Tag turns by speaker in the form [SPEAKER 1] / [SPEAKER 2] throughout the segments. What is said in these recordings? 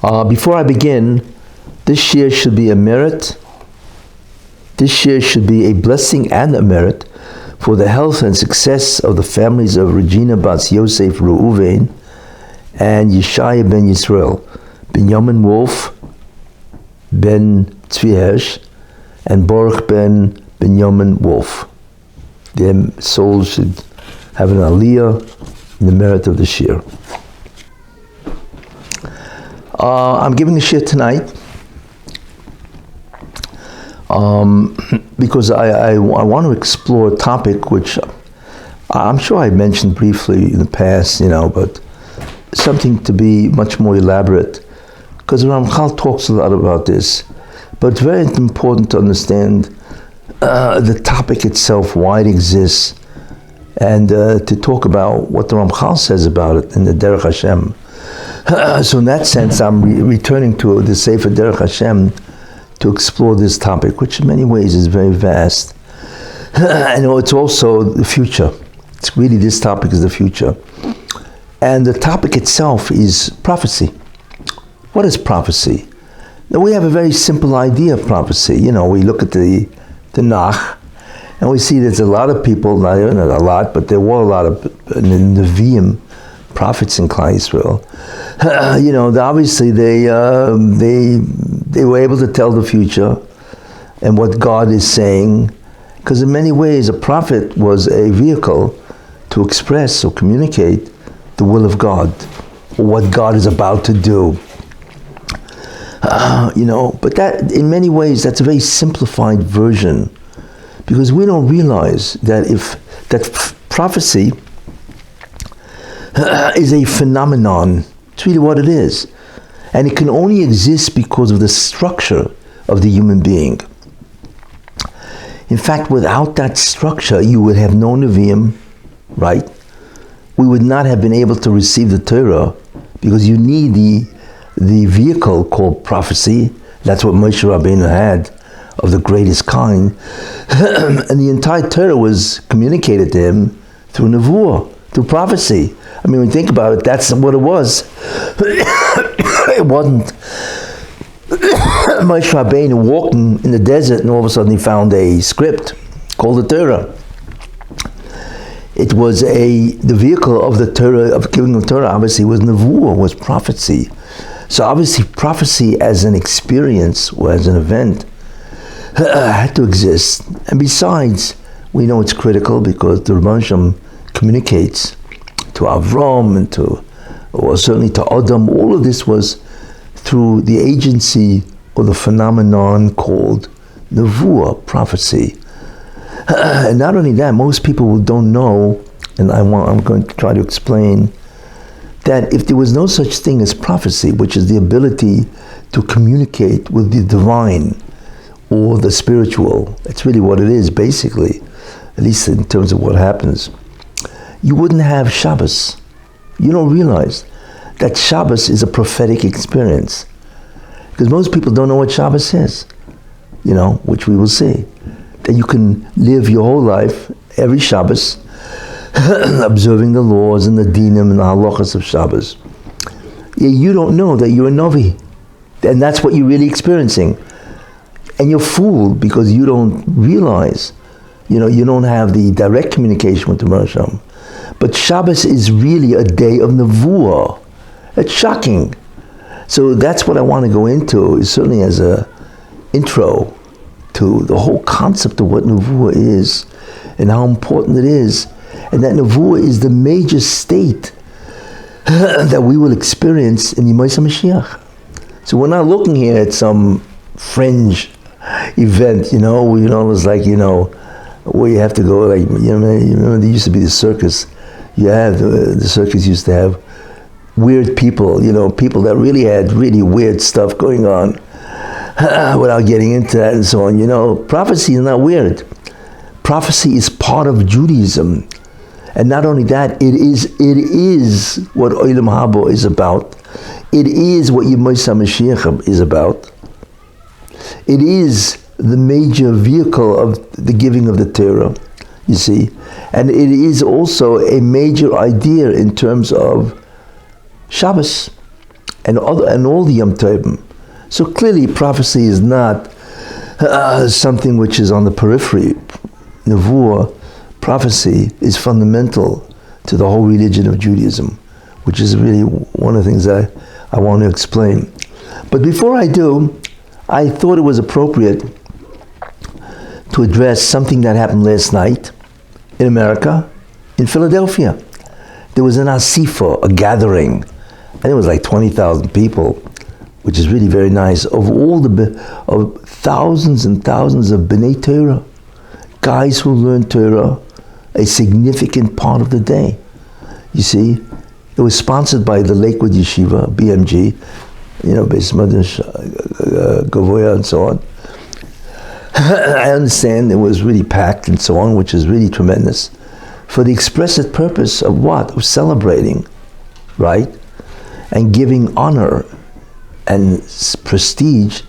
[SPEAKER 1] Before I begin, this year should be a merit. This year should be a blessing and a merit for the health and success of the families of Regina Bas Yosef Reuven and Yeshaya ben Yisrael, Binyamin Wolf, ben Tzvi Hersh, and Baruch ben Binyamin Wolf. Their souls should have an aliyah in the merit of the Shiur. I'm giving a Shiur tonight because I want to explore a topic which I'm sure I mentioned briefly in the past, but something to be much more elaborate, because Ramchal talks a lot about this, but it's very important to understand the topic itself, why it exists, and to talk about what the Ramchal says about it in the Derech Hashem. So in that sense, I'm returning to the Sefer Derech Hashem to explore this topic, which in many ways is very vast. And it's also the future. It's really, this topic is the future. And the topic itself is prophecy. What is prophecy? Now we have a very simple idea of prophecy. We look at the Nach, and we see there's a lot of people, not a lot, but there were a lot of Nevi'im, prophets in Klal Yisrael. Obviously they were able to tell the future and what God is saying, because in many ways a prophet was a vehicle to express or communicate the will of God, or what God is about to do. But that, in many ways, that's a very simplified version, because we don't realize that prophecy is a phenomenon. It's really what it is. And it can only exist because of the structure of the human being. In fact, without that structure, you would have no Nevi'im, right? We would not have been able to receive the Torah, because you need the vehicle called prophecy. That's what Moshe Rabbeinu had, of the greatest kind. And the entire Torah was communicated to him through Nevuah, through prophecy. When you think about it, that's what it was. It wasn't Moshe Rabbeinu walking in the desert and all of a sudden he found a script called the Torah. It was the vehicle of the Torah, of giving the Torah, obviously was Nevuah, was prophecy. So obviously prophecy as an experience or as an event had to exist. And besides, we know it's critical because the Rebbe Shem communicates to Avram and or certainly to Adam. All of this was through the agency or the phenomenon called Nevuah, prophecy. And not only that, most people don't know, and I'm going to try to explain, that if there was no such thing as prophecy, which is the ability to communicate with the divine or the spiritual, that's really what it is, basically, at least in terms of what happens, you wouldn't have Shabbos. You don't realize that Shabbos is a prophetic experience, because most people don't know what Shabbos is, which we will see. That you can live your whole life, every Shabbos, observing the laws and the dinim and the halachas of Shabbos. You don't know that you're a Novi. And that's what you're really experiencing. And you're fooled because you don't realize, you don't have the direct communication with the Mersham. But Shabbos is really a day of Nevuah. It's shocking. So that's what I want to go into, is certainly as a intro to the whole concept of what Nevuah is and how important it is. And that Nevuah is the major state that we will experience in the Yemei HaMashiach. So we're not looking here at some fringe event, it's like, where you have to go, like, remember there used to be the circus. The circus used to have weird people, people that really had really weird stuff going on. Without getting into that and so on, prophecy is not weird. Prophecy is part of Judaism. And not only that, it is what Olam Haba is about. It is what Yemei HaMashiach is about. It is the major vehicle of the giving of the Torah, you see. And it is also a major idea in terms of Shabbos. and all the Yom Tovim. So clearly prophecy is not something which is on the periphery. Nevuah, prophecy, is fundamental to the whole religion of Judaism, which is really one of the things I want to explain. But before I do, I thought it was appropriate to address something that happened last night in America, in Philadelphia. There was an asifa, a gathering, and it was like 20,000 people, which is really very nice, of thousands and thousands of B'nai Torah, guys who learn Torah a significant part of the day. You see, it was sponsored by the Lakewood Yeshiva, BMG, Beis Medrash Gavoya and so on. I understand it was really packed and so on, which is really tremendous, for the expressive purpose of what? Of celebrating, right? And giving honor and prestige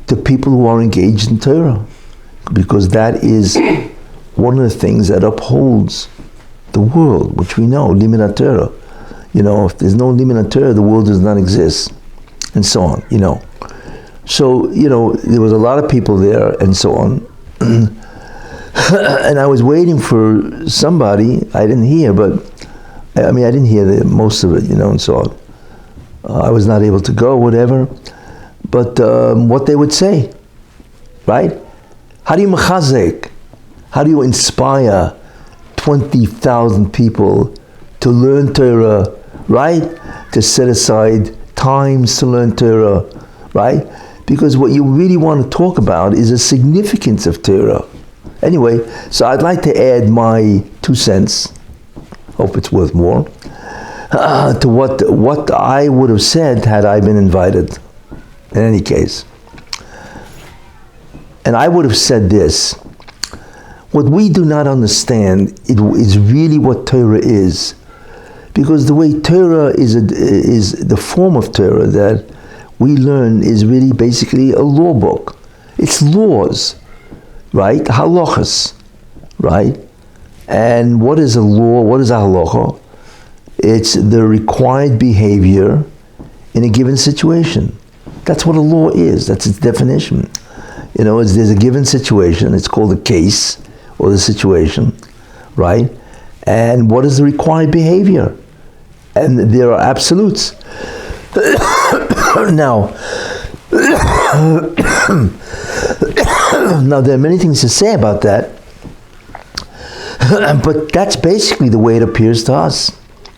[SPEAKER 1] to people who are engaged in Torah, because that is one of the things that upholds the world, which we know, Limud Torah. If there's no Limud Torah, the world does not exist, and so on, So, there was a lot of people there and so on. And I was waiting for somebody, I didn't hear, but I didn't hear most of it, and so on. I was not able to go, whatever. But what they would say, right? How do you mechazek? How do you inspire 20,000 people to learn Torah, right? To set aside times to learn Torah, right? Because what you really want to talk about is the significance of Torah. Anyway, so I'd like to add my 2 cents, hope it's worth more, to what I would have said had I been invited, in any case. And I would have said this: what we do not understand is really what Torah is. Because the way Torah is the form of Torah that we learn is really basically a law book. It's laws, right? Halachas, right? And what is a law? What is a halacha? It's the required behavior in a given situation. That's what a law is. That's its definition. There's a given situation. It's called a case or the situation, right? And what is the required behavior? And there are absolutes. Now, there are many things to say about that, but that's basically the way it appears to us,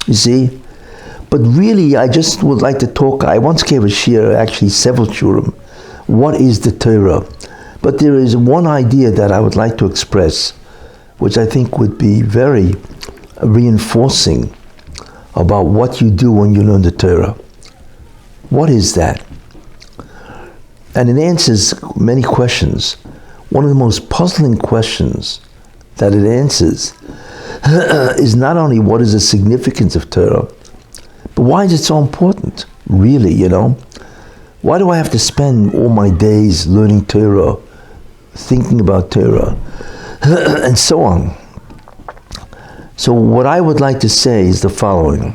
[SPEAKER 1] you see. But really, I just would like to talk. I once gave a shiur, actually several shiurim, what is the Torah? But there is one idea that I would like to express, which I think would be very reinforcing about what you do when you learn the Torah. What is that? And it answers many questions. One of the most puzzling questions that it answers is not only what is the significance of Torah, but why is it so important, really, Why do I have to spend all my days learning Torah, thinking about Torah, and so on? So what I would like to say is the following.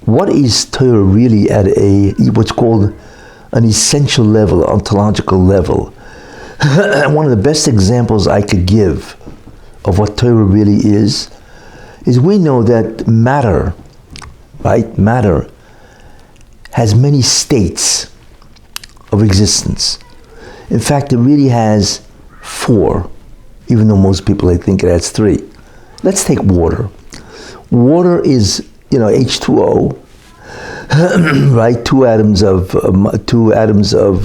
[SPEAKER 1] What is Torah really at what's called an essential level, ontological level? And one of the best examples I could give of what Torah really is we know that matter, right? Matter has many states of existence. In fact, it really has 4, even though most people, I think it has 3. Let's take water. Water is, H2O, right? 2 atoms of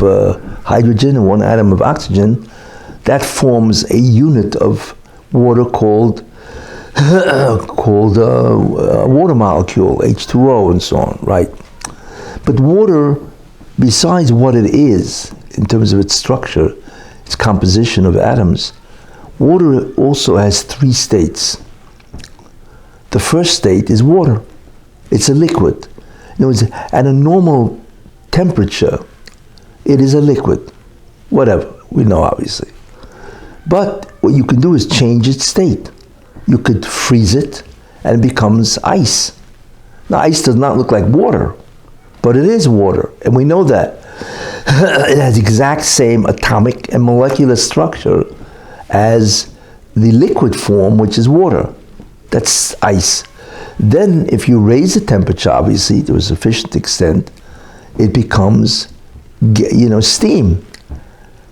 [SPEAKER 1] hydrogen and 1 atom of oxygen. That forms a unit of water called a water molecule, H2O, and so on, right? But water, besides what it is in terms of its structure, its composition of atoms, water also has 3 states. The first state is water. It's a liquid. In other words, at a normal temperature, it is a liquid. Whatever, we know obviously. But what you can do is change its state. You could freeze it and it becomes ice. Now, ice does not look like water, but it is water, and we know that. It has the exact same atomic and molecular structure as the liquid form, which is water. That's ice. Then if you raise the temperature, obviously, to a sufficient extent, it becomes, steam.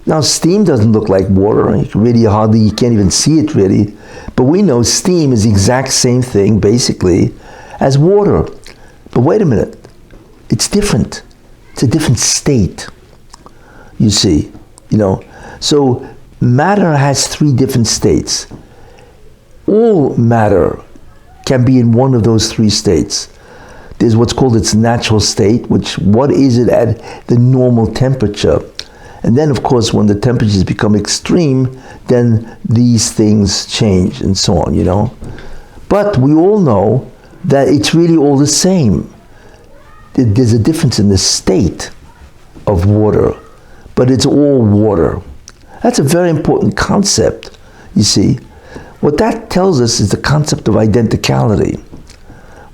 [SPEAKER 1] Now, steam doesn't look like water. You can't even see it really. But we know steam is the exact same thing, basically, as water. But wait a minute. It's different. It's a different state, you see. So matter has three different states. All matter can be in one of those three states. There's what's called its natural state, what is it at the normal temperature? And then, of course, when the temperatures become extreme, then these things change and so on, But we all know that it's really all the same. There's a difference in the state of water, but it's all water. That's a very important concept, you see. What that tells us is the concept of identicality.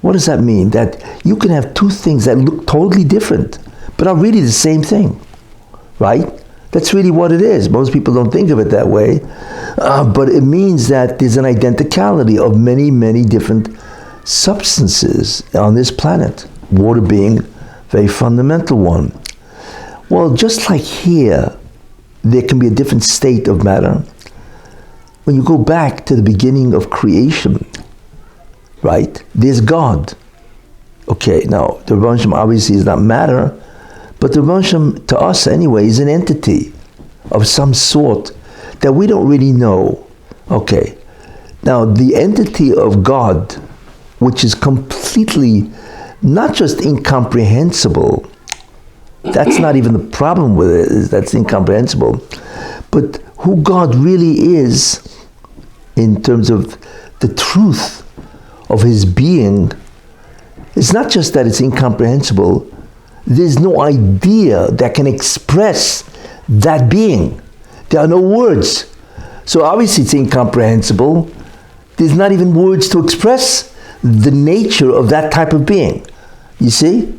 [SPEAKER 1] What does that mean? That you can have two things that look totally different, but are really the same thing, right? That's really what it is. Most people don't think of it that way, but it means that there's an identicality of many, many different substances on this planet, water being a very fundamental one. Well, just like here, there can be a different state of matter. When you go back to the beginning of creation, right, there's God. Okay, now, the retribution obviously is not matter, but the retribution to us anyway is an entity of some sort that we don't really know. Okay, now the entity of God, which is completely not just incomprehensible, that's not even the problem with it, is that's incomprehensible, but who God really is in terms of the truth of his being, it's not just that it's incomprehensible, there's no idea that can express that being. There are no words. So obviously it's incomprehensible. There's not even words to express the nature of that type of being. You see?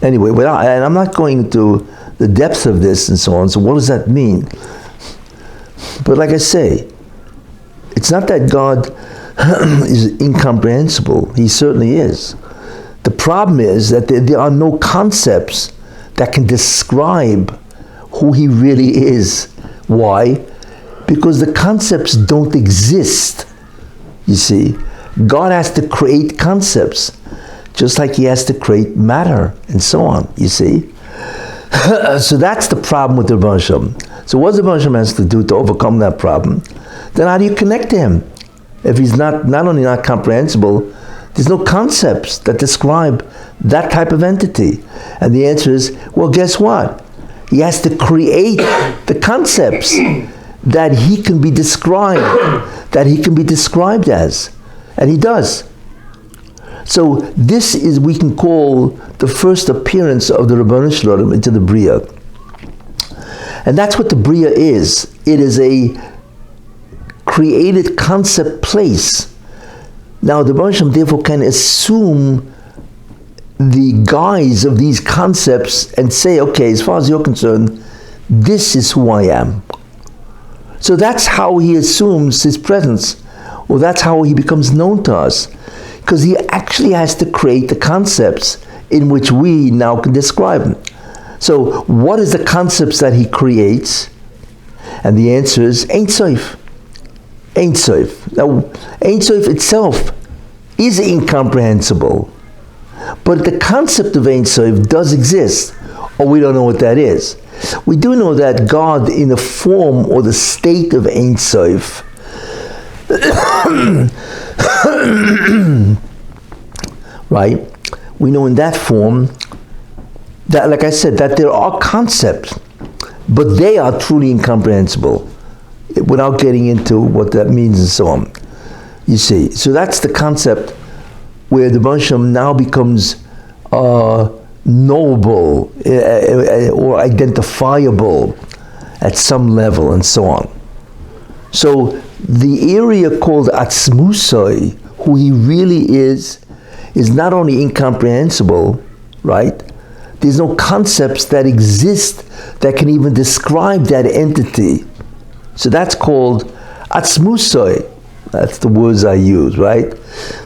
[SPEAKER 1] Anyway, and I'm not going into the depths of this and so on, so what does that mean? But like I say, it's not that God is incomprehensible. He certainly is. The problem is that there are no concepts that can describe who he really is. Why? Because the concepts don't exist. You see, God has to create concepts, just like he has to create matter and so on, you see. So that's the problem with the retribution. So what the retribution has to do to overcome that problem? Then how do you connect to him? If he's not only not comprehensible, there's no concepts that describe that type of entity. And the answer is, well, guess what? He has to create the concepts that he can be described, as. And he does. So this is, we can call the first appearance of the Ribono Shel Olam into the Bria. And that's what the Bria is. It is a created concept place. Now the Ribono Shel Olam therefore can assume the guise of these concepts and say, okay, as far as you're concerned, this is who I am. So that's how he assumes his presence, or that's how he becomes known to us, because he actually has to create the concepts in which we now can describe him. So what is the concepts that he creates? And the answer is Ein Sof. Ein Sof. Now, Ein Sof itself is incomprehensible, but the concept of Ein Sof does exist, or we don't know what that is. We do know that God, in the form or the state of Ein Sof, right? We know in that form that, like I said, that there are concepts, but they are truly incomprehensible, without getting into what that means and so on. You see, so that's the concept where the Ribono Shel Olam now becomes knowable or identifiable at some level and so on. So the area called Atzmusoi, who he really is not only incomprehensible, right? There's no concepts that exist that can even describe that entity. So that's called atzmusoi. That's the words I use, right?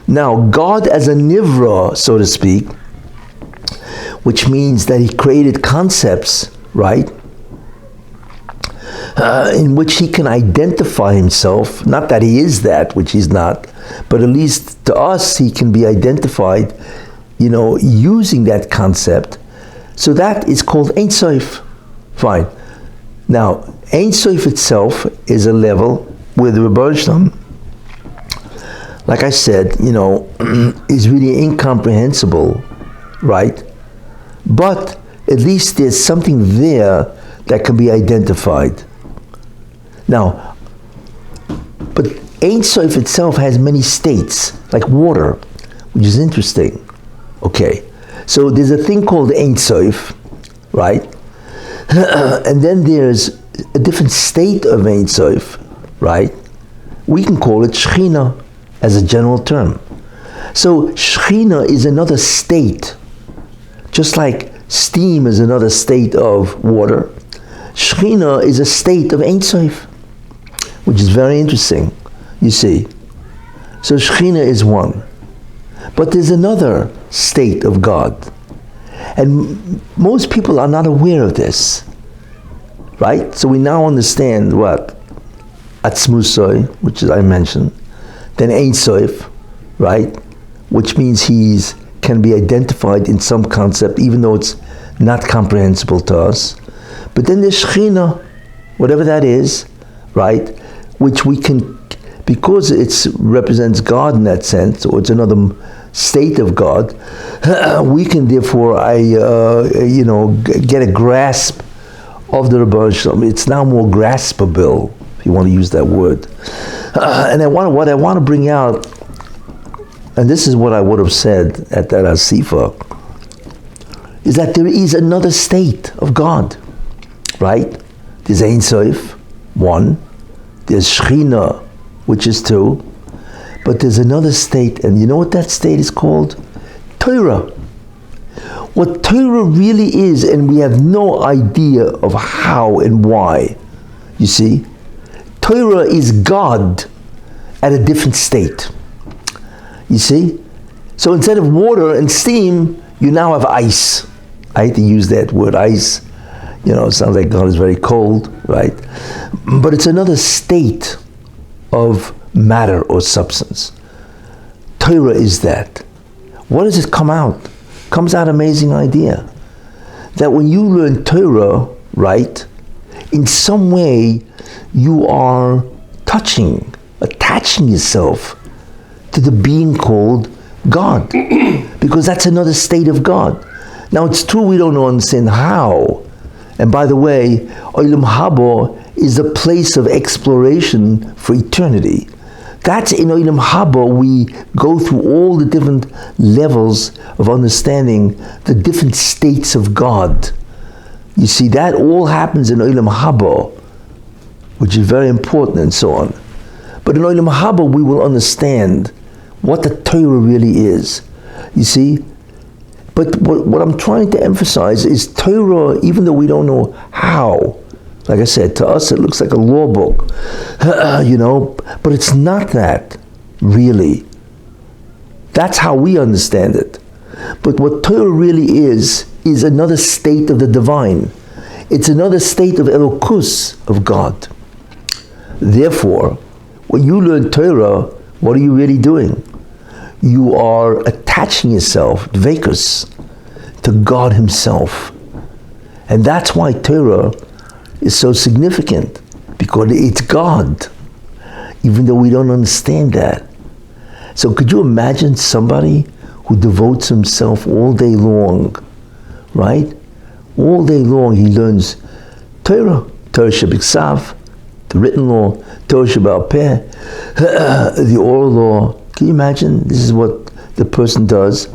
[SPEAKER 1] Now, God as a nivra, so to speak, which means that he created concepts, right? In which he can identify himself, not that he is that, which he's not, but at least to us, he can be identified, using that concept. So that is called Ein Sof. Fine. Now, Ein Sof itself is a level where the Rebbe Shalom, like I said, is really incomprehensible, right? But at least there's something there that can be identified. Now, but Ein Sof itself has many states, like water, which is interesting. Okay, so there's a thing called Ein Sof, right? And then there's a different state of Ein Sof, right? We can call it Shechina as a general term. So Shechina is another state, just like steam is another state of water. Shechina is a state of Ein Sof, which is very interesting, you see. So Shechina is one. But there's another state of God. And most people are not aware of this, right? So we now understand what? Atzmusoi, which is I mentioned. Then Ein Sof, right? Which means can be identified in some concept, even though it's not comprehensible to us. But then there's Shechina, whatever that is, right? Which we can, because it represents God in that sense, or it's another state of God, we can therefore, get a grasp of the Rebbe Shalom. It's now more graspable, if you want to use that word. And what I want to bring out, and this is what I would have said at that Asifa, is that there is another state of God, right? There's Ein Sof, one. There's Shechina, which is two. But there's another state, and you know what that state is called? Torah. What Torah really is, and we have no idea of how and why. You see? Torah is God at a different state. You see? So instead of water and steam, you now have ice. I hate to use that word, ice. It sounds like God is very cold, right? But it's another state of matter or substance. Torah is that. What does it come out? Comes out amazing idea. That when you learn Torah, right, in some way you are attaching yourself to the being called God. Because that's another state of God. Now it's true we don't understand how. And by the way, Olam Haba is the place of exploration for eternity. That's in Olam Haba we go through all the different levels of understanding the different states of God. You see, that all happens in Olam Haba, which is very important and so on. But in Olam Haba we will understand what the Torah really is. You see? But what I'm trying to emphasize is Torah, even though we don't know how, like I said, to us it looks like a law book, but it's not that, really. That's how we understand it. But what Torah really is another state of the divine. It's another state of Elokus, of God. Therefore, when you learn Torah, what are you really doing? You are attaching yourself, dveikus, to God Himself. And that's why Torah is so significant, because it's God, even though we don't understand that. So could you imagine somebody who devotes himself all day long, right? All day long he learns Torah Shebiksav, the written law, Torah Sheba'al Peh, the oral law. Can you imagine? This is what the person does.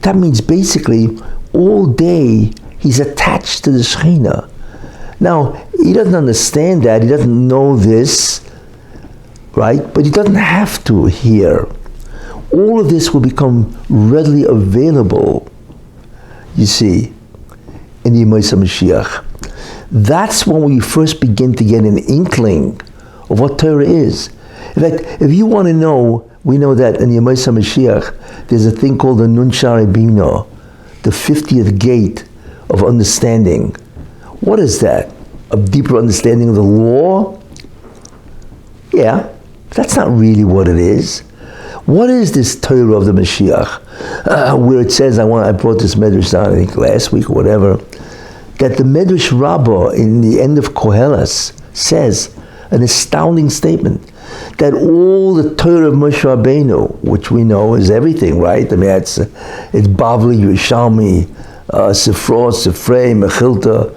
[SPEAKER 1] That means basically all day he's attached to the Shekhinah. Now, he doesn't understand that, he doesn't know this, right? But he doesn't have to here. All of this will become readily available, you see. in the Yemais HaMashiach. That's when we first begin to get an inkling of what Torah is. In fact, if you want to know, we know that in the Yemais HaMashiach, there's a thing called the Nun Shari Bina, the 50th gate of understanding. What is that? A deeper understanding of the law? Yeah, that's not really what it is. What is this Torah of the Mashiach? Where it says, I brought this Medrash down, I think last week or whatever, that the Medrash Rabbah in the end of Koheles says an astounding statement, that all the Torah of Moshe Rabbeinu, which we know is everything, right? I mean, it's Bavli, Yerushalmi, Sifrot, Sifrei, Mechilta,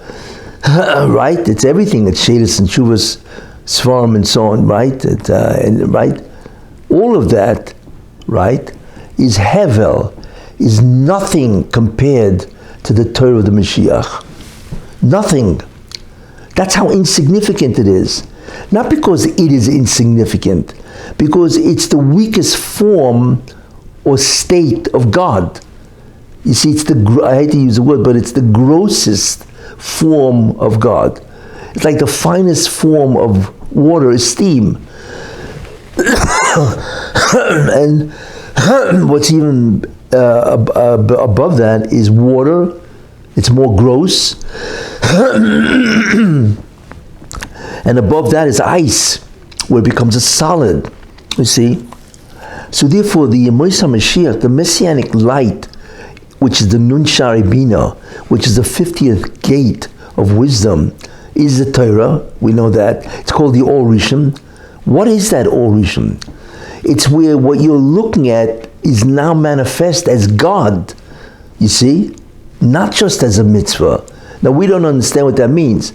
[SPEAKER 1] right? It's everything. It's Shadis and Shuvas, Svarim and so on, right? Right? All of that, right, is Hevel, is nothing compared to the Torah of the Mashiach. Nothing. That's how insignificant it is. Not because it is insignificant, because it's the weakest form or state of God. You see, I hate to use the word, but it's the grossest form of God. It's like the finest form of water is steam. And what's even above that is water. It's more gross. And above that is ice, where it becomes a solid. You see? So therefore, the Yemais HaMashiach, the Messianic light, which is the Nun Shari Bina, which is the 50th gate of wisdom, is the Torah. We know that. It's called the Or Rishon. What is that Or Rishon? It's where what you're looking at is now manifest as God. You see? Not just as a mitzvah. Now we don't understand what that means.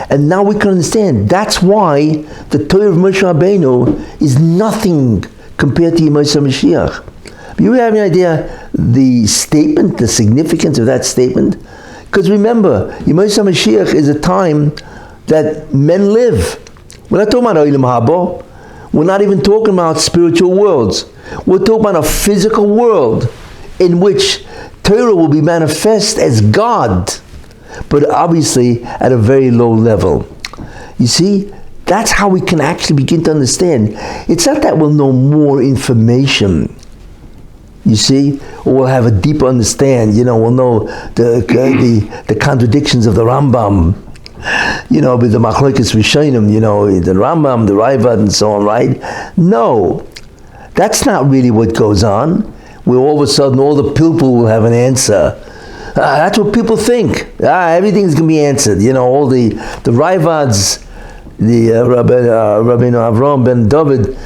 [SPEAKER 1] And now we can understand. That's why the Torah of Moshe Rabbeinu is nothing compared to Yemais HaMashiach. Do you have any idea the statement, the significance of that statement? Because remember, Yemais HaMashiach is a time that men live. We're not talking about Olam Haba. We're not even talking about spiritual worlds. We're talking about a physical world in which Torah will be manifest as God, but obviously at a very low level. You see, that's how we can actually begin to understand. It's not that we'll know more information, you see, or we'll have a deeper understand. We'll know the contradictions of the Rambam, with the Machlokes Rishonim, the Rambam, the Ravad, and so on, right? No, that's not really what goes on, where all of a sudden all the people will have an answer. That's what people think. Everything's going to be answered. All the Ravads, the Rabbi Avram ben David,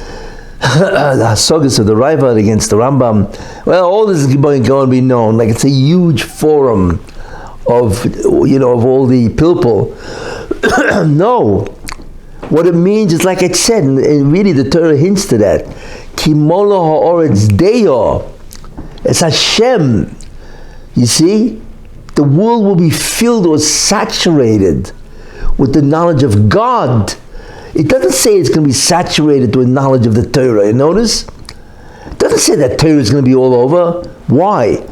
[SPEAKER 1] the Hasagas of the Ravad against the Rambam. Well, all this is going to be known. Like it's a huge forum of all the people. No. What it means is, like I said, and really the Torah hints to that. Kimolo ha'oretz deyo. It's Hashem. You see? The world will be filled or saturated with the knowledge of God. It doesn't say it's going to be saturated with knowledge of the Torah. You notice? It doesn't say that Torah is going to be all over. Why?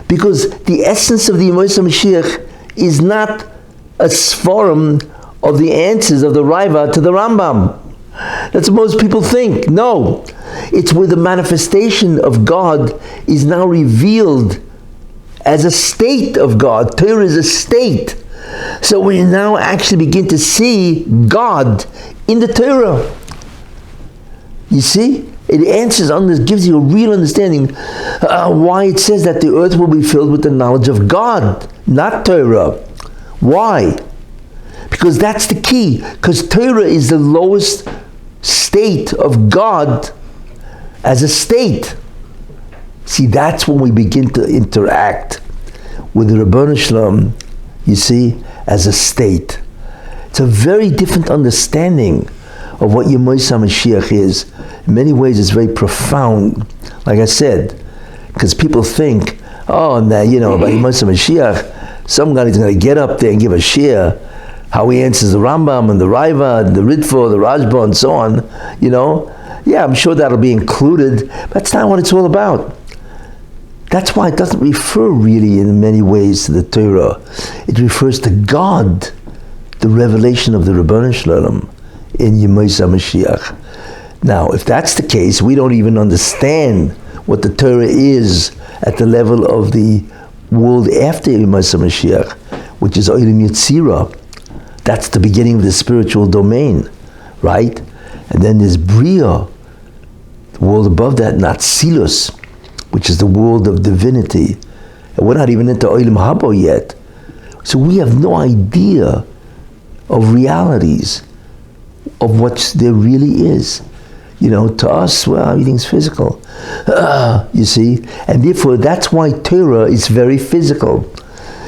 [SPEAKER 1] Because the essence of the Yemais HaMashiach is not a svarim of the answers of the Rava to the Rambam. That's what most people think. No. It's where the manifestation of God is now revealed as a state of God. Torah is a state. So we now actually begin to see God in the Torah. You see? It answers on this, gives you a real understanding why it says that the earth will be filled with the knowledge of God, not Torah. Why? Because that's the key. Because Torah is the lowest state of God as a state. See, that's when we begin to interact with the Ribono Shel Olam, you see, as a state. It's a very different understanding of what Yemais HaMashiach is. In many ways, it's very profound, like I said, because people think, about Yemais HaMashiach, some guy is going to get up there and give a shiur, how he answers the Rambam and the Ravad, the Ritva, the Rajba, and so on, Yeah, I'm sure that'll be included, but that's not what it's all about. That's why it doesn't refer really in many ways to the Torah. It refers to God, the revelation of the Ribono Shel Olam in Yemei Mashiach. Now, if that's the case, we don't even understand what the Torah is at the level of the world after Yemei Mashiach, which is Olam Yetzirah. That's the beginning of the spiritual domain, right? And then there's Bria, the world above that, Natzilus, which is the world of divinity. And we're not even into Olam Haba yet. So we have no idea of realities, of what there really is. You know, to us, well, everything's physical. You see? And therefore, that's why Torah is very physical.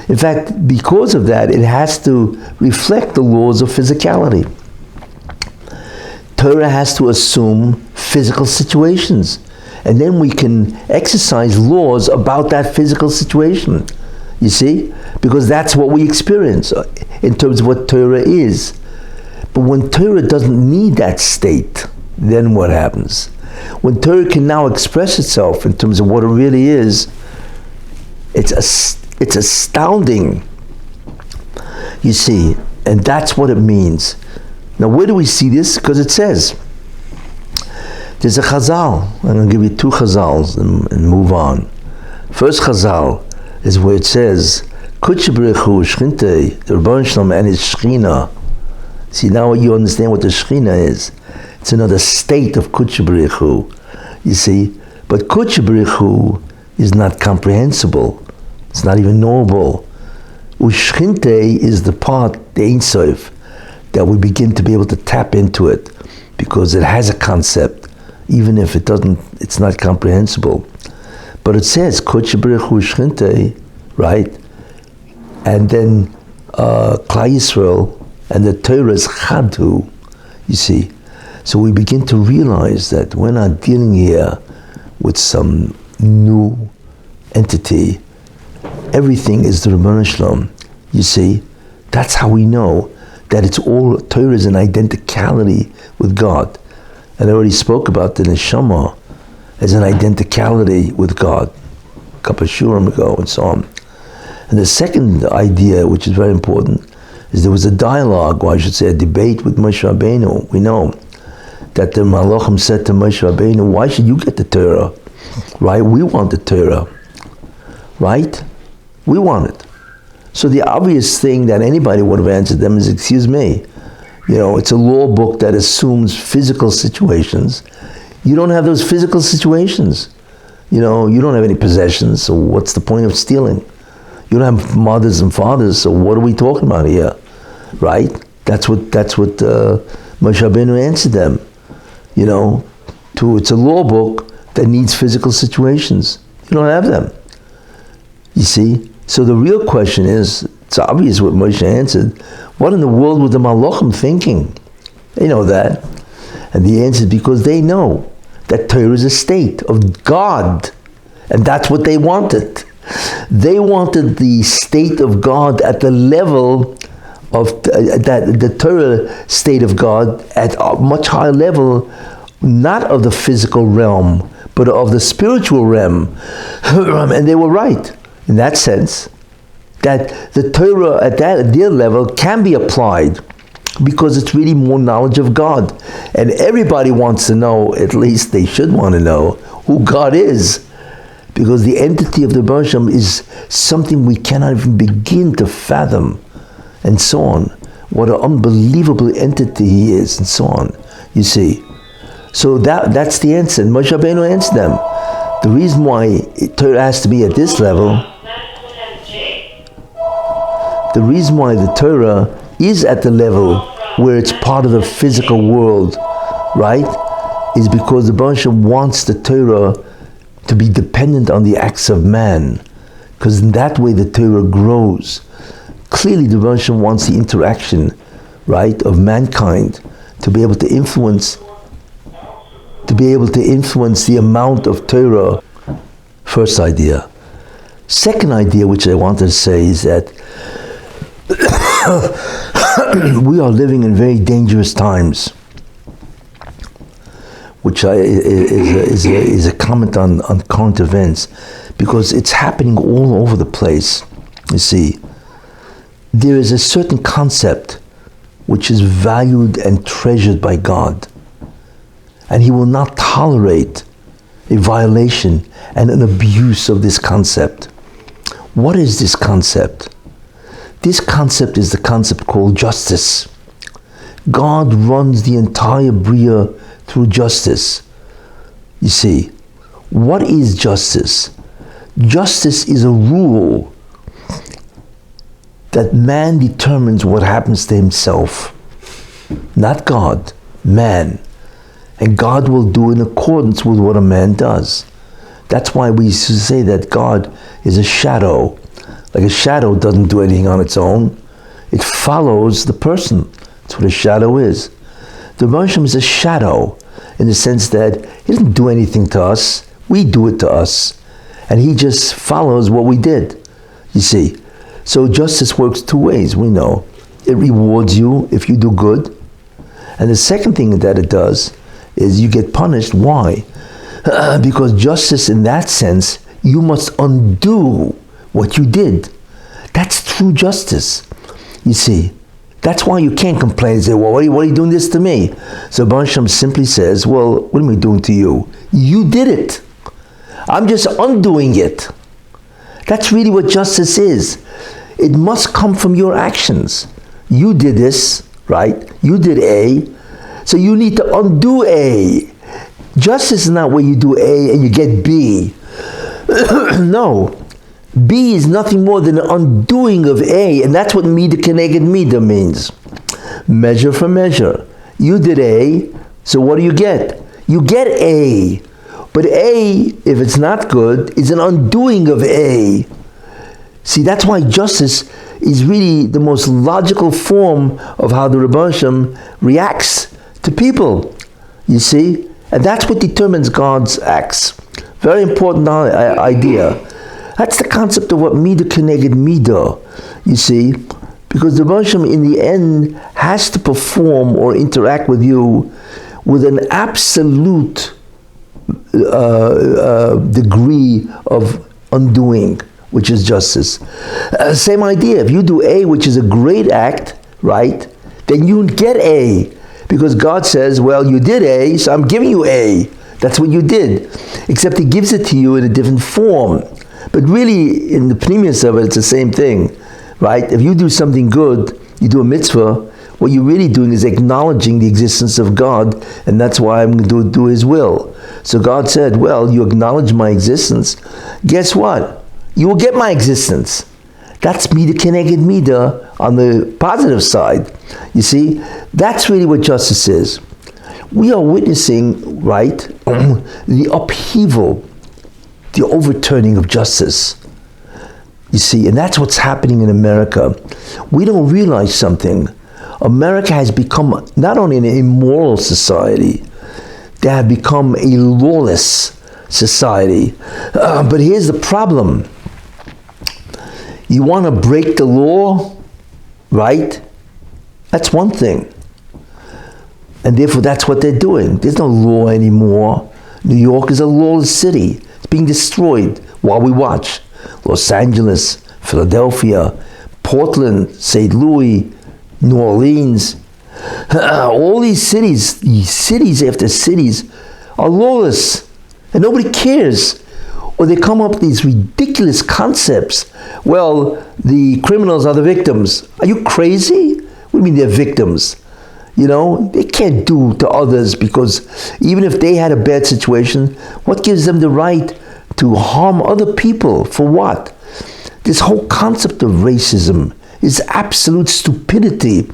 [SPEAKER 1] In fact, because of that, it has to reflect the laws of physicality. Torah has to assume physical situations. And then we can exercise laws about that physical situation. You see? Because that's what we experience in terms of what Torah is. But when Torah doesn't need that state, then what happens? When Torah can now express itself in terms of what it really is, it's astounding. You see? And that's what it means. Now, where do we see this? Because it says, there's a Chazal. I'm going to give you two Chazals and move on. First Chazal is where it says, Kutche B'rechu Shchinte, the Ribono Shel Olam and his Shechina. See, now you understand what the Shechina is. It's another state of Kutche B'rechu. You see? But Kutche B'rechu is not comprehensible. It's not even knowable. Ushchinte is the part, the Ein Sof, that we begin to be able to tap into it because it has a concept, even if it doesn't, it's not comprehensible. But it says, Kutche B'rechu Shchinte, right? And then Klal Yisrael and the Torah is Chadhu, you see. So we begin to realize that we're not dealing here with some new entity. Everything is the Ribono Shel Olam, you see. That's how we know that it's all, Torah is an identicality with God. And I already spoke about the Neshama as an identicality with God a couple of Shiurim ago and so on. And the second idea, which is very important, is there was a dialogue, or I should say a debate with Moshe Rabbeinu. We know that the Malachim said to Moshe Rabbeinu, why should you get the Torah? Right? We want the Torah. Right? We want it. So the obvious thing that anybody would have answered them is, excuse me, you know, it's a law book that assumes physical situations. You don't have those physical situations. You know, you don't have any possessions, so what's the point of stealing? You don't have mothers and fathers, so what are we talking about here? Right? That's what Moshe Rabbeinu answered them. You know, it's a law book that needs physical situations. You don't have them. You see? So the real question is, it's obvious what Moshe answered, what in the world were the Malachim thinking? They know that. And the answer is because they know that Torah is a state of God. And that's what they wanted. They wanted the state of God at the level of the Torah state of God at a much higher level, not of the physical realm, but of the spiritual realm. And they were right in that sense, that the Torah at their level can be applied because it's really more knowledge of God. And everybody wants to know, at least they should want to know, who God is. Because the entity of the Ribono Shel Olam is something we cannot even begin to fathom, and so on. What an unbelievable entity he is, and so on. You see. So that's the answer. And Moshe Rabbeinu answered them. The reason why Torah has to be at this level, the reason why the Torah is at the level where it's part of the physical world, right, is because the Ribono Shel Olam wants the Torah to be dependent on the acts of man, because in that way the Torah grows. Clearly the Ribono Shel Olam wants the interaction, right, of mankind to be able to influence the amount of Torah. First idea. Second idea, which I wanted to say, is that we are living in very dangerous times, which is a comment on current events, because it's happening all over the place. You see, there is a certain concept which is valued and treasured by God, and He will not tolerate a violation and an abuse of this concept. What is this concept? This concept is the concept called justice. God runs the entire Bria through justice. You see, what is justice? Justice is a rule that man determines what happens to himself. Not God, man. And God will do in accordance with what a man does. That's why we used to say that God is a shadow. Like a shadow doesn't do anything on its own. It follows the person. That's what a shadow is. The Moshe is a shadow in the sense that He doesn't do anything to us. We do it to us. And He just follows what we did. You see. So justice works two ways, we know. It rewards you if you do good. And the second thing that it does is you get punished. Why? Because justice in that sense, you must undo what you did. That's true justice. You see, that's why you can't complain and say, well, why are you doing this to me? So Hashem simply says, well, what am I doing to you? You did it. I'm just undoing it. That's really what justice is. It must come from your actions. You did this, right? You did A, so you need to undo A. Justice is not where you do A and you get B. No. B is nothing more than an undoing of A, and that's what Mida Keneged Mida means. Measure for measure. You did A, so what do you get? You get A. But A, if it's not good, is an undoing of A. See, that's why justice is really the most logical form of how the Rebbe Hashem reacts to people. You see? And that's what determines God's acts. Very important idea. That's the concept of what Mida Keneged Mida, you see, because the Rebbe Hashem in the end has to perform or interact with you with an absolute degree of undoing, which is justice. Same idea. If you do A, which is a great act, right, then you get A, because God says, well, you did A, so I'm giving you A. That's what you did. Except He gives it to you in a different form. But really, in the pneumius of it, it's the same thing, right? If you do something good, you do a mitzvah, what you're really doing is acknowledging the existence of God, and that's why I'm going to do His will. So God said, well, you acknowledge my existence. Guess what? You will get my existence. That's Mida Keneged Mida on the positive side. You see, that's really what justice is. We are witnessing, right, the upheaval, the overturning of justice. You see, and that's what's happening in America. We don't realize something. America has become not only an immoral society, they have become a lawless society. But here's the problem. You want to break the law, right? That's one thing. And therefore that's what they're doing. There's no law anymore. New York is a lawless city. It's being destroyed while we watch. Los Angeles, Philadelphia, Portland, St. Louis, New Orleans. All these cities after cities are lawless. And nobody cares. Or they come up with these ridiculous concepts. Well, the criminals are the victims. Are you crazy? What do you mean they're victims? You know, they can't do to others, because even if they had a bad situation, what gives them the right to harm other people? For what? This whole concept of racism is absolute stupidity.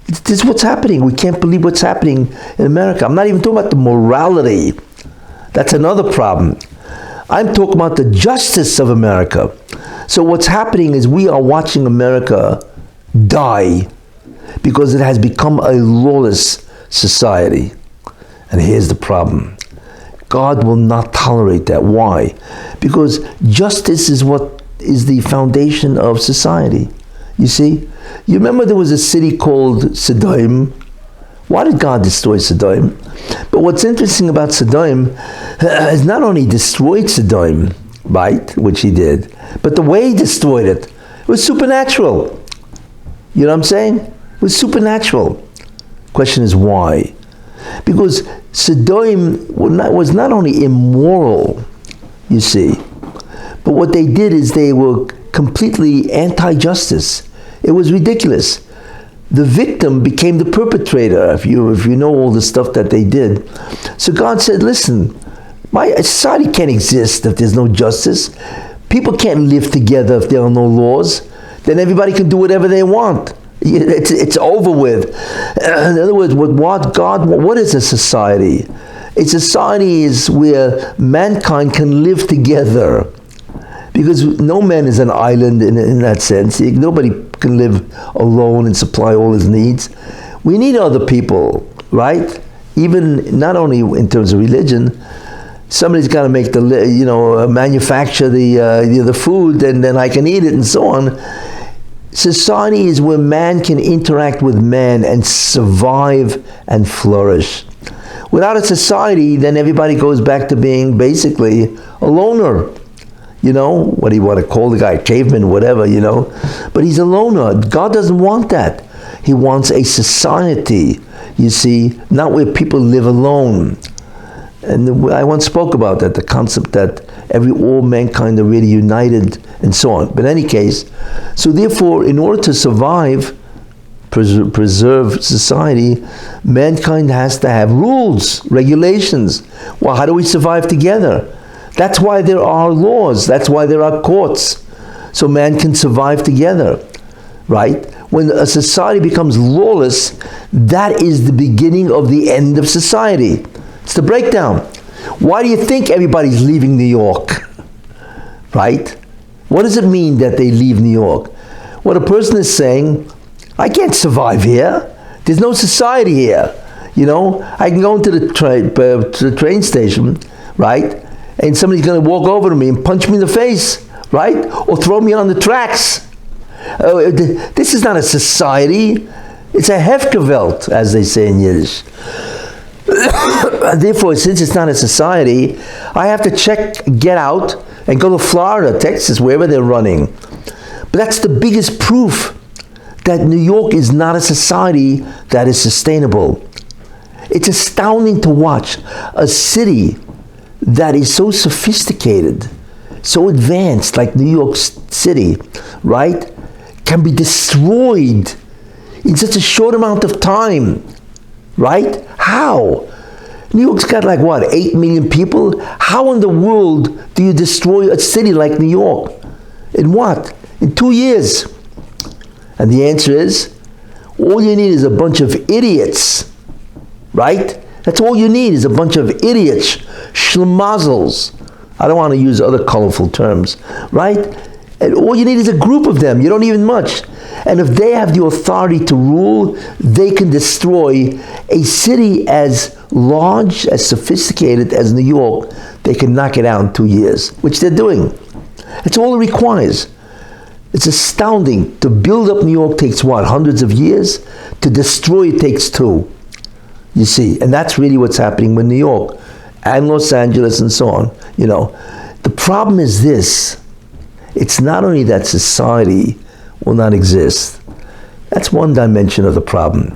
[SPEAKER 1] This is what's happening. We can't believe what's happening in America. I'm not even talking about the morality. That's another problem. I'm talking about the justice of America. So what's happening is we are watching America die because it has become a lawless society. And here's the problem. God will not tolerate that. Why? Because justice is what is the foundation of society. You see? You remember there was a city called Sodom. Why did God destroy Sodom? But what's interesting about Sodom is not only destroyed Sodom, right? Which he did. But the way he destroyed it was supernatural. You know what I'm saying? It was supernatural. Question is why? Because Sodom was not only immoral, you see, but what they did is they were completely anti-justice. It was ridiculous. The victim became the perpetrator, if you know all the stuff that they did. So God said, listen, my society can't exist if there's no justice. People can't live together if there are no laws. Then everybody can do whatever they want. It's over with. In other words, what is a society? A society is where mankind can live together. Because no man is an island in that sense. Nobody can live alone and supply all his needs. We need other people, right? Even not only in terms of religion, somebody's got to make manufacture the food, and then I can eat it and so on. Society is where man can interact with man and survive and flourish. Without a society, then everybody goes back to being basically a loner. What do you want to call the guy? Caveman, whatever, But he's a loner. God doesn't want that. He wants a society, you see, not where people live alone. And I once spoke about that, the concept that all mankind are really united and so on. But in any case, so therefore, in order to survive, preserve society, mankind has to have rules, regulations. Well, how do we survive together? That's why there are laws. That's why there are courts. So man can survive together, right? When a society becomes lawless, that is the beginning of the end of society. It's the breakdown. Why do you think everybody's leaving New York? Right? What does it mean that they leave New York? What a person is saying, I can't survive here. There's no society here. I can go into the train station, right? And somebody's going to walk over to me and punch me in the face, right? Or throw me on the tracks. This is not a society. It's a Hefkewelt, as they say in Yiddish. Therefore, since it's not a society, I have to get out and go to Florida, Texas, wherever they're running. But that's the biggest proof that New York is not a society that is sustainable. It's astounding to watch a city that is so sophisticated, so advanced, like New York City, right, can be destroyed in such a short amount of time, right? How? New York's got 8 million people? How in the world do you destroy a city like New York? In what? In 2 years. And the answer is, all you need is a bunch of idiots, right? That's all you need is a bunch of idiots, schlemazels. I don't want to use other colorful terms, right? And all you need is a group of them. You don't need much. And if they have the authority to rule, they can destroy a city as large, as sophisticated as New York. They can knock it out in 2 years, which they're doing. It's all it requires. It's astounding. To build up New York takes hundreds of years? To destroy it takes 2. You see, and that's really what's happening with New York and Los Angeles and so on. The problem is this. It's not only that society will not exist. That's one dimension of the problem.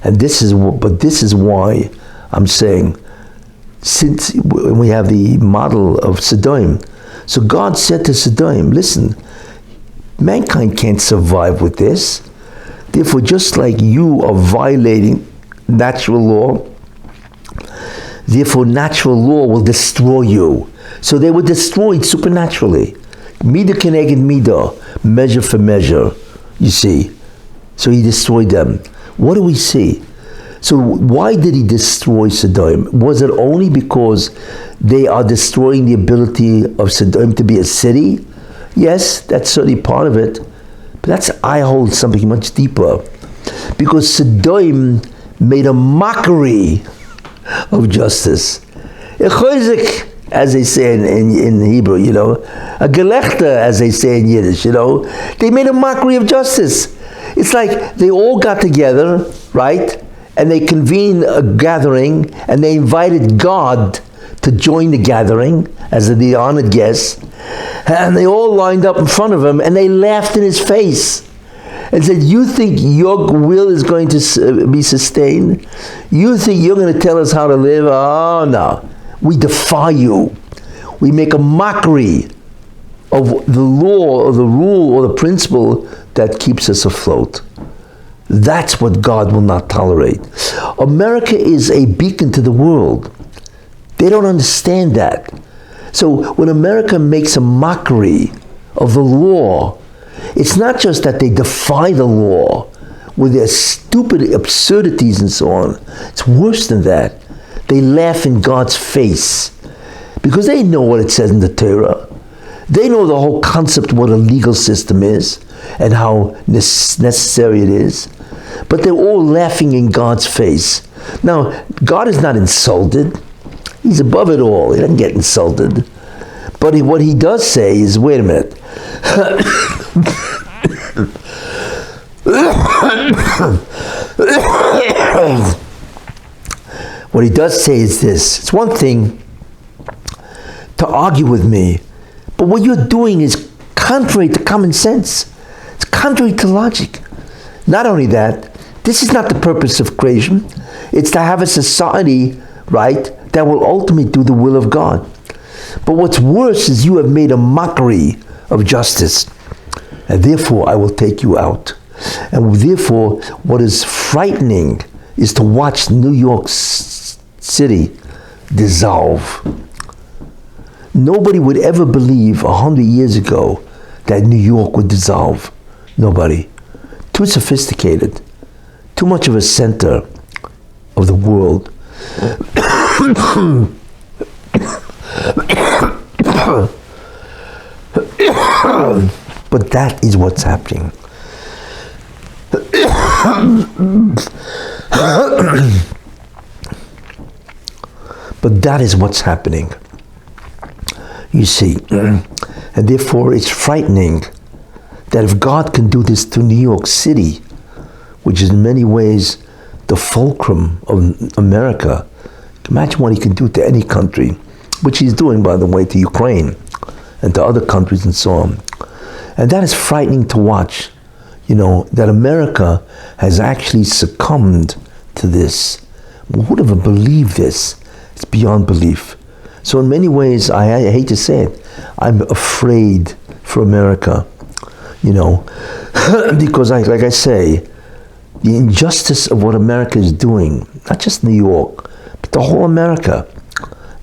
[SPEAKER 1] And this is why I'm saying, since we have the model of Sodom, so God said to Sodom, listen, mankind can't survive with this. Therefore, just like you are violating natural law, therefore natural law will destroy you. So they were destroyed supernaturally. Midah keneged midah, measure for measure, you see. So he destroyed them. What do we see? So why did he destroy Sodom? Was it only because they are destroying the ability of Sodom to be a city? Yes, that's certainly part of it. But I hold something much deeper. Because Sodom made a mockery of justice. As they say in Hebrew, a gelächter, as they say in Yiddish, they made a mockery of justice. It's like they all got together, right? And they convened a gathering and they invited God to join the gathering as the honored guests. And they all lined up in front of him and they laughed in his face and said, you think your will is going to be sustained? You think you're going to tell us how to live? Oh no, we defy you. We make a mockery of the law or the rule or the principle that keeps us afloat. That's what God will not tolerate. America is a beacon to the world. They don't understand that. So when America makes a mockery of the law, it's not just that they defy the law with their stupid absurdities and so on. It's worse than that. They laugh in God's face because they know what it says in the Torah. They know the whole concept of what a legal system is and how necessary it is. But they're all laughing in God's face. Now, God is not insulted. He's above it all. He doesn't get insulted. But what he does say is, wait a minute. What he does say is this. It's one thing to argue with me, but what you're doing is contrary to common sense. It's contrary to logic. Not only that, this is not the purpose of creation. It's to have a society, right, that will ultimately do the will of God. But what's worse is you have made a mockery of justice. And therefore, I will take you out. And therefore, what is frightening is to watch New York City dissolve. Nobody would ever believe 100 years ago that New York would dissolve. Nobody. Too sophisticated. Too much of a center of the world. But that is what's happening. But that is what's happening. You see, and therefore it's frightening that if God can do this to New York City, which is in many ways the fulcrum of America, imagine what he can do to any country, which he's doing, by the way, to Ukraine and to other countries and so on. And that is frightening to watch, that America has actually succumbed to this. Who would ever believe this? It's beyond belief. So in many ways, I hate to say it, I'm afraid for America, because like I say, the injustice of what America is doing, not just New York, but the whole America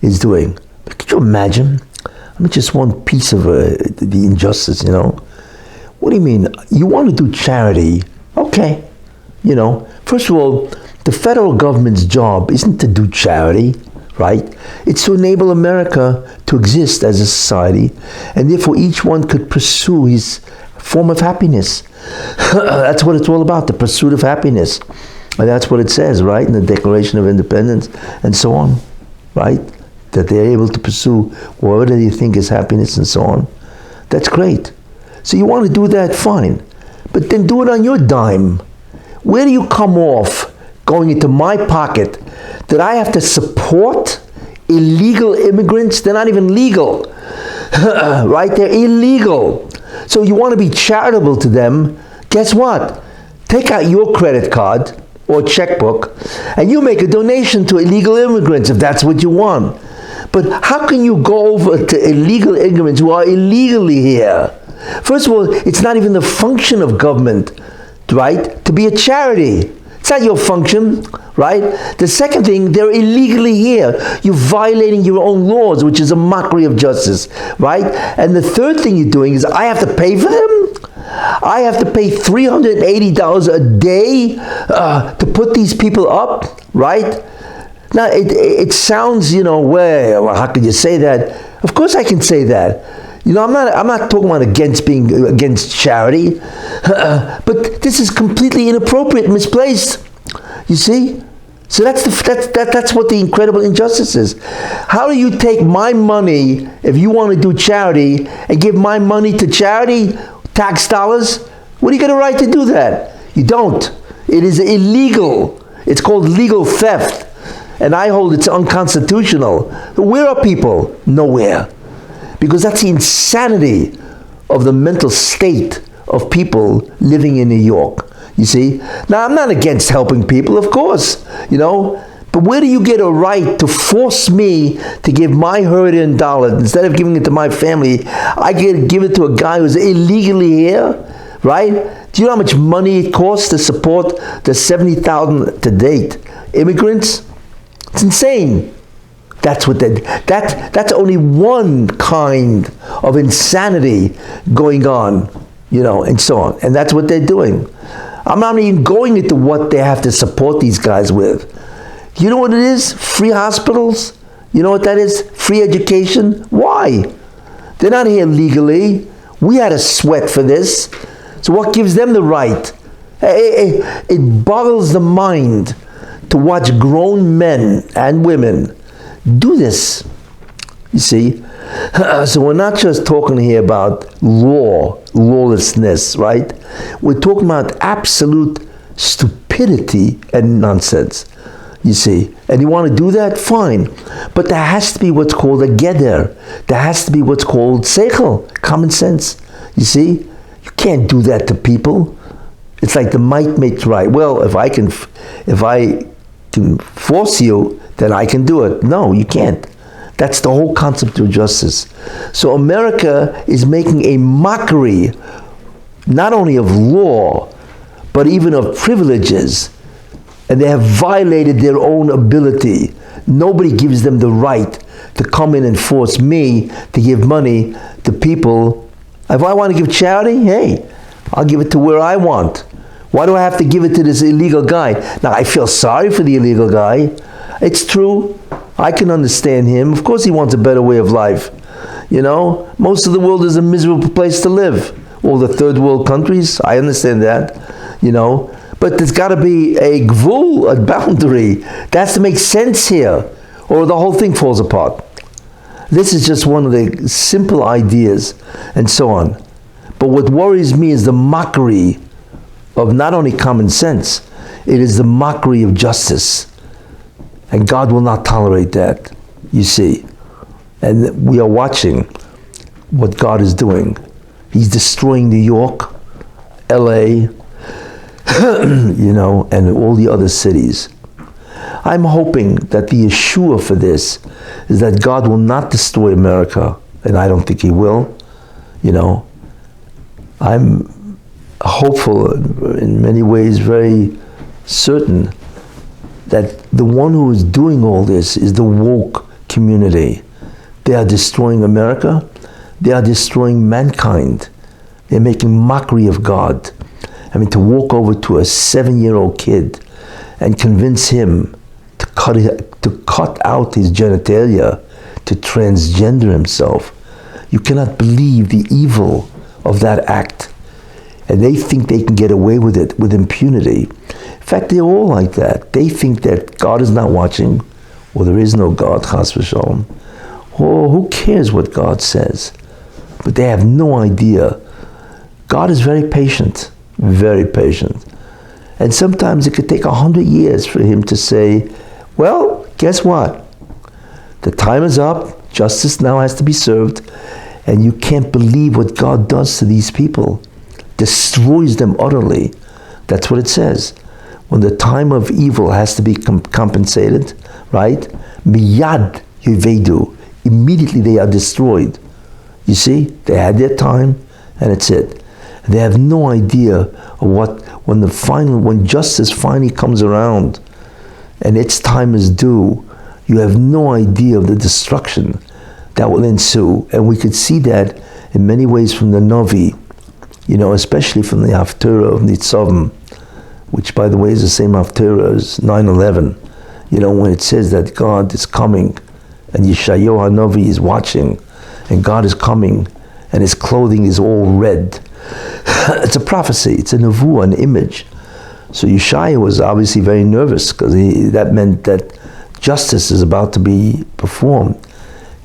[SPEAKER 1] is doing. Could you imagine? I mean, just one piece of the injustice, What do you mean? You want to do charity? Okay. First of all, the federal government's job isn't to do charity, right? It's to enable America to exist as a society, and therefore each one could pursue his form of happiness. That's what it's all about, the pursuit of happiness. And that's what it says, right, in the Declaration of Independence and so on, right? That they're able to pursue whatever they think is happiness and so on. That's great. So you want to do that, fine. But then do it on your dime. Where do you come off going into my pocket that I have to support illegal immigrants? They're not even legal, right? They're illegal. So you want to be charitable to them. Guess what? Take out your credit card or checkbook and you make a donation to illegal immigrants if that's what you want. But how can you go over to illegal immigrants who are illegally here? First of all, it's not even the function of government, right, to be a charity. It's not your function, right? The second thing, they're illegally here. You're violating your own laws, which is a mockery of justice, right? And the third thing you're doing is I have to pay for them? I have to pay $380 a day to put these people up, right? Now, it sounds, well, how could you say that? Of course I can say that. I'm not talking about being against charity, but this is completely inappropriate, misplaced. You see? So that's what the incredible injustice is. How do you take my money if you want to do charity and give my money to charity, tax dollars? What do you get a right to do that? You don't. It is illegal. It's called legal theft. And I hold it's unconstitutional. Where are people? Nowhere. Because that's the insanity of the mental state of people living in New York. You see? Now, I'm not against helping people, of course, but where do you get a right to force me to give my hard-earned dollar, instead of giving it to my family, I give it to a guy who's illegally here, right? Do you know how much money it costs to support the 70,000 to date immigrants? It's insane. That's only one kind of insanity going on, and so on. And that's what they're doing. I'm not even going into what they have to support these guys with. You know what it is? Free hospitals? You know what that is? Free education? Why? They're not here legally. We had to sweat for this. So what gives them the right? It boggles the mind to watch grown men and women do this. You see? So we're not just talking here about lawlessness, right? We're talking about absolute stupidity and nonsense. You see, and you want to do that? Fine. But there has to be what's called a geder. There has to be what's called seichel, common sense. You see? You can't do that to people. It's like the might makes right. Well, if I can force you, then I can do it. No, you can't. That's the whole concept of justice. So America is making a mockery, not only of law, but even of privileges. And they have violated their own ability. Nobody gives them the right to come in and force me to give money to people. If I want to give charity, hey, I'll give it to where I want. Why do I have to give it to this illegal guy? Now, I feel sorry for the illegal guy. It's true. I can understand him. Of course he wants a better way of life. Most of the world is a miserable place to live. All the third world countries, I understand that, But there's got to be a gvul, a boundary. That has to make sense here, or the whole thing falls apart. This is just one of the simple ideas, and so on. But what worries me is the mockery of not only common sense, it is the mockery of justice. And God will not tolerate that, you see. And we are watching what God is doing. He's destroying New York, LA, and all the other cities. I'm hoping that the Yeshua for this is that God will not destroy America, and I don't think he will. I'm hopeful, in many ways very certain, that the one who is doing all this is the woke community. They are destroying America. They are destroying mankind. They're making mockery of God. To walk over to a 7-year-old kid and convince him to cut out his genitalia, to transgender himself. You cannot believe the evil of that act. And they think they can get away with it with impunity. In fact, they're all like that. They think that God is not watching, or there is no God, chas v'shalom. Oh, who cares what God says? But they have no idea. God is very patient. Very patient. And sometimes it could take 100 years for him to say, well, guess what? The time is up. Justice now has to be served. And you can't believe what God does to these people. Destroys them utterly. That's what it says. When the time of evil has to be compensated, right? Miyad yuvedu. Immediately they are destroyed. You see? They had their time, and it's it. They have no idea of when justice finally comes around and its time is due, you have no idea of the destruction that will ensue. And we could see that in many ways from the Navi, especially from the Haftarah of Nitzavim, which, by the way, is the same Haftarah as 9/11. When it says that God is coming and Yeshayahu HaNavi is watching and God is coming and his clothing is all red. It's a prophecy, it's a nevuah, an image. So Yeshaya was obviously very nervous because that meant that justice is about to be performed.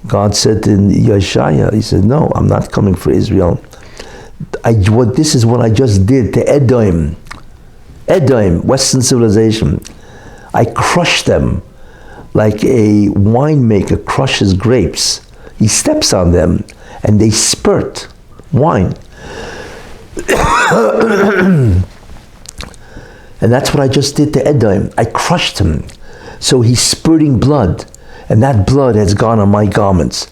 [SPEAKER 1] God said to Yeshaya, he said, no, I'm not coming for Israel. This is what I just did to Edom, Western civilization. I crushed them. like a winemaker crushes grapes. He steps on them and they spurt wine. And that's what I just did to Edom. I crushed him. So he's spurting blood, and that blood has gone on my garments.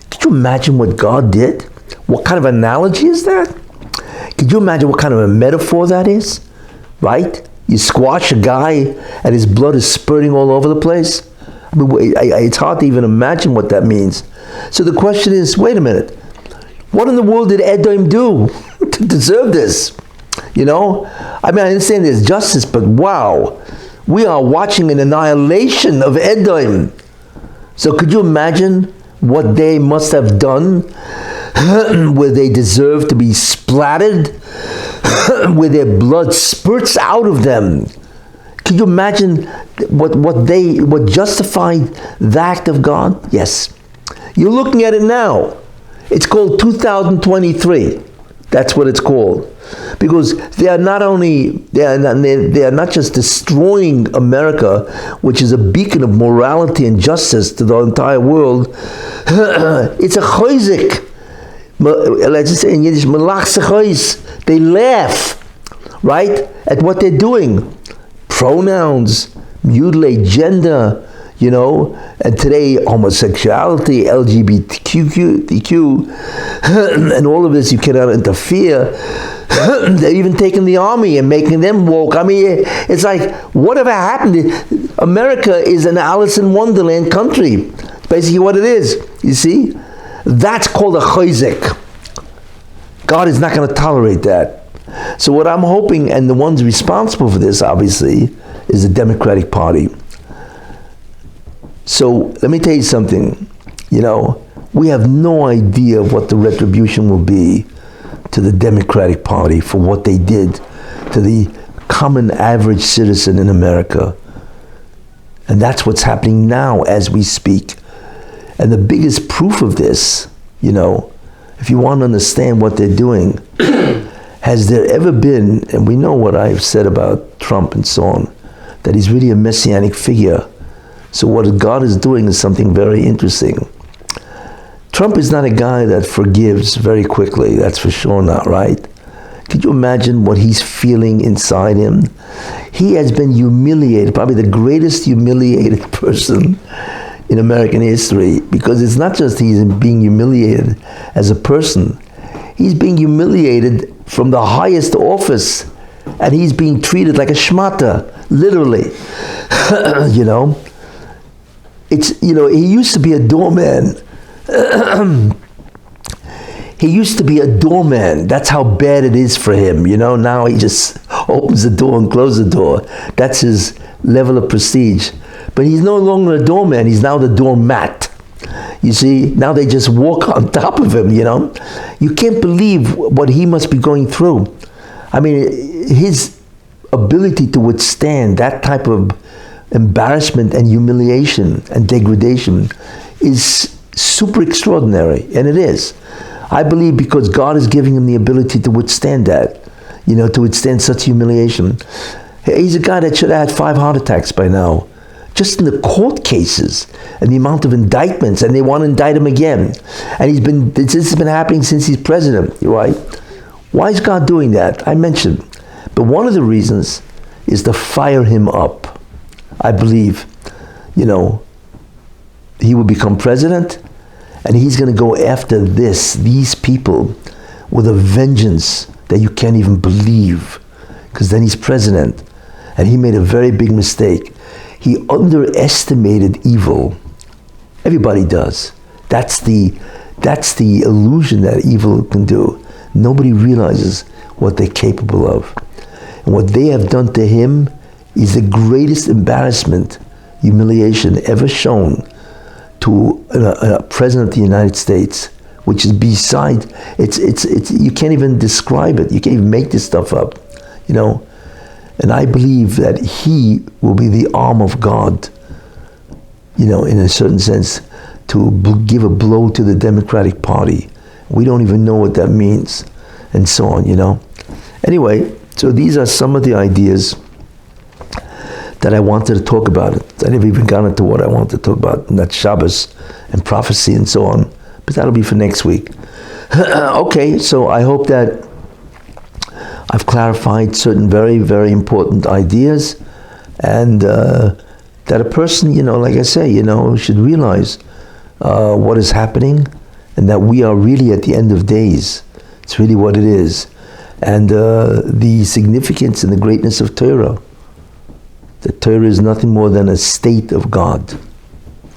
[SPEAKER 1] Could you imagine what God did? What kind of analogy is that? Could you imagine what kind of a metaphor that is? Right? You squash a guy and his blood is spurting all over the place. I mean, it's hard to even imagine what that means. So the question is, wait a minute. What in the world did Edom do to deserve this? You know? I mean, I understand there's justice, but wow. We are watching an annihilation of Edom. So could you imagine what they must have done where they deserve to be splattered, where their blood spurts out of them? Can you imagine what justified the act of God? Yes. You're looking at it now. It's called 2023. That's what it's called. Because they are not just destroying America, which is a beacon of morality and justice to the entire world. It's a choizik. Let's just say in Yiddish, they laugh, right, at what they're doing. Pronouns, mutilate gender, you know, and today homosexuality, LGBTQ, and all of this, you cannot interfere. They're even taking the army and making them woke. I mean, it's like, whatever happened? America is an Alice in Wonderland country. It's basically what it is, you see? That's called a chayzik. God is not going to tolerate that. So what I'm hoping, and the ones responsible for this, obviously, is the Democratic Party. So let me tell you something. You know, we have no idea what the retribution will be to the Democratic Party for what they did to the common average citizen in America. And that's what's happening now as we speak. And the biggest proof of this, you know, if you want to understand what they're doing, has there ever been, and we know what I've said about Trump and so on, that he's really a Messianic figure. So what God is doing is something very interesting. Trump is not a guy that forgives very quickly, that's for sure not, right? Could you imagine what he's feeling inside him? He has been humiliated, probably the greatest humiliated person in American history, because it's not just he's being humiliated as a person, he's being humiliated from the highest office, and he's being treated like a shmata, literally. You know? It's, you know, he used to be a doorman. He used to be a doorman. That's how bad it is for him, you know? Now he just opens the door and closes the door. That's his level of prestige. But he's no longer a doorman, he's now the doormat. You see, now they just walk on top of him, you know? You can't believe what he must be going through. I mean, his ability to withstand that type of embarrassment and humiliation and degradation is super extraordinary, and it is. I believe because God is giving him the ability to withstand that, you know, to withstand such humiliation. He's a guy that should have had 5 heart attacks by now. Just in the court cases and the amount of indictments, and they want to indict him again. And this has been happening since he's president, right? Why is God doing that? I mentioned. But one of the reasons is to fire him up. I believe, you know, he will become president, and he's going to go after these people with a vengeance that you can't even believe, because then he's president, and he made a very big mistake. He underestimated evil. Everybody does. That's the illusion that evil can do. Nobody realizes what they're capable of. And what they have done to him is the greatest embarrassment, humiliation ever shown to a president of the United States, which is beside, you can't even describe it. You can't even make this stuff up, you know. And I believe that he will be the arm of God, you know, in a certain sense, to give a blow to the Democratic Party. We don't even know what that means, and so on, you know. Anyway, so these are some of the ideas that I wanted to talk about it. I never even got into what I wanted to talk about, and that's Shabbos and prophecy and so on. But that'll be for next week. Okay, so I hope that I've clarified certain very, very important ideas, and that a person, like I say, should realize what is happening, and that we are really at the end of days. It's really what it is. And the significance and the greatness of Torah. The Torah is nothing more than a state of God.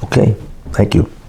[SPEAKER 1] Okay, thank you.